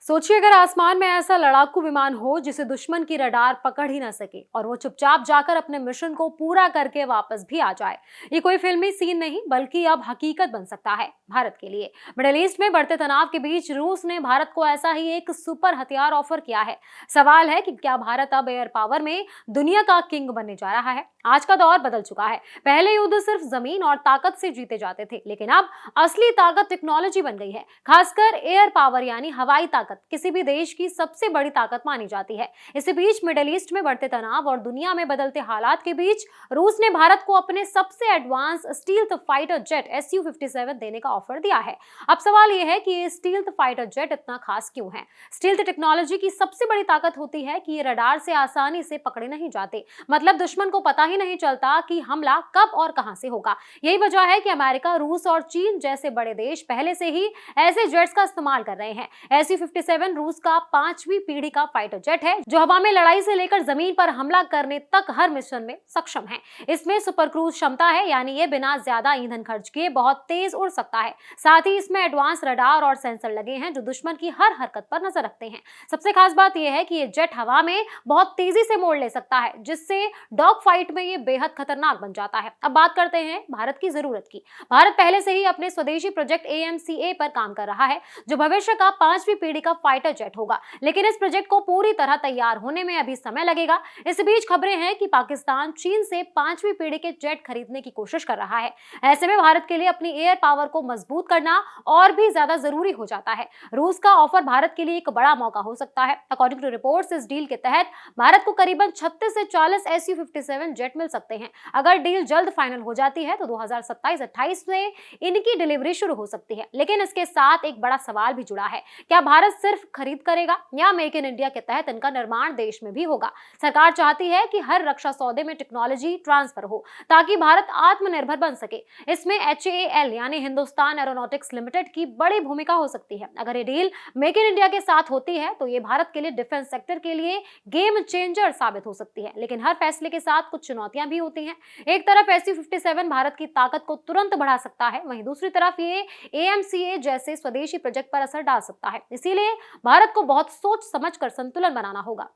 सोचिए अगर आसमान में ऐसा लड़ाकू विमान हो जिसे दुश्मन की रडार पकड़ ही ना सके और वो चुपचाप जाकर अपने मिशन को पूरा करके वापस भी आ जाए। ये कोई फिल्मी सीन नहीं बल्कि अब हकीकत बन सकता है भारत के लिए। मिडिल ईस्ट में बढ़ते तनाव के बीच रूस ने भारत को ऐसा ही एक सुपर हथियार ऑफर किया है। सवाल है कि क्या भारत अब एयर पावर में दुनिया का किंग बनने जा रहा है। आज का दौर बदल चुका है। पहले युद्ध सिर्फ जमीन और ताकत से जीते जाते थे, लेकिन अब असली ताकत टेक्नोलॉजी बन गई है। खासकर एयर पावर यानी हवाई ताकत किसी भी देश की सबसे बड़ी ताकत मानी जाती है। इसी बीच मिडिल ईस्ट में बढ़ते तनाव और दुनिया में बदलते हालात के बीच रूस ने भारत को अपने सबसे advance stealth fighter jet Su-57 देने का ऑफर दिया है। अब सवाल यह है कि ये स्टील्थ फाइटर जेट इतना खास क्यों है। स्टील्थ टेक्नोलॉजी की सबसे बड़ी ताकत होती है कि ये रडार से आसानी से पकड़े नहीं जाते। मतलब दुश्मन को पता ही नहीं चलता कि हमला कब और कहां से होगा। यही वजह है कि अमेरिका, रूस और चीन जैसे बड़े देश पहले से ही ऐसे जेट्स का इस्तेमाल कर रहे हैं। Su-57 रूस का 5वीं पीढ़ी का फाइटर जेट है जो हवा में लड़ाई से लेकर जमीन पर हमला करने तक हर मिशन में सक्षम है। इसमें सुपर क्रूज क्षमता है, यानी ये बिना ज्यादा ईंधन खर्च किए बहुत तेज उड़ सकता है। साथ ही इसमें एडवांस रडार और सेंसर लगे हैं जो दुश्मन की हर हरकत पर नजर रखते हैं। सबसे खास बात यह है कि ये जेट हवा में बहुत तेजी से मोड़ ले सकता है, जिससे डॉग फाइट में ये बेहद खतरनाक बन जाता है। अब बात करते हैं भारत की जरूरत की। भारत पहले से ही अपने स्वदेशी प्रोजेक्ट AMCA पर काम कर रहा है, जो भविष्य का 5वीं पीढ़ी का फाइटर जेट होगा। लेकिन इस प्रोजेक्ट को पूरी तरह तैयार होने में अभी समय लगेगा। इस बीच खबरें हैं कि पाकिस्तान चीन से 5वीं पीढ़ी के जेट खरीदने की कोशिश कर रहा है। ऐसे में भारत के लिए अपनी एयर पावर को मजबूत करना और भी ज्यादा जरूरी हो जाता है। रूस का ऑफर भारत के लिए एक बड़ा मौका हो सकता है। अकॉर्डिंग टू रिपोर्ट्स, इस डील के तहत भारत को करीबन 36 से 40 Su-57 जेट मिल सकते हैं। अगर डील जल्द फाइनल हो जाती है तो 2027-28 में इनकी डिलीवरी शुरू हो सकती है। लेकिन इसके साथ एक बड़ा सवाल भी जुड़ा है। क्या भारत सिर्फ खरीद करेगा या मेक इन इंडिया के तहत इनका निर्माण देश में भी होगा। सरकार चाहती है कि हर रक्षा सौदे में टेक्नोलॉजी ट्रांसफर हो ताकि भारत आत्मनिर्भर बन सके। इसमें HAL यानी हिंदुस्तान एरोनॉटिक्स लिमिटेड की बड़ी भूमिका हो सकती है। अगर ये डील मेक इन इंडिया के साथ होती है तो ये भारत के लिए डिफेंस सेक्टर के लिए गेम चेंजर साबित हो सकती है। लेकिन हर फैसले के साथ कुछ चुनौतियां भी होती हैं। एक तरफ Su-57 भारत की ताकत को तुरंत बढ़ा सकता है, वहीं दूसरी तरफ ये AMCA जैसे स्वदेशी प्रोजेक्ट पर असर डाल सकता है। इसीलिए भारत को बहुत सोच समझकर संतुलन बनाना होगा।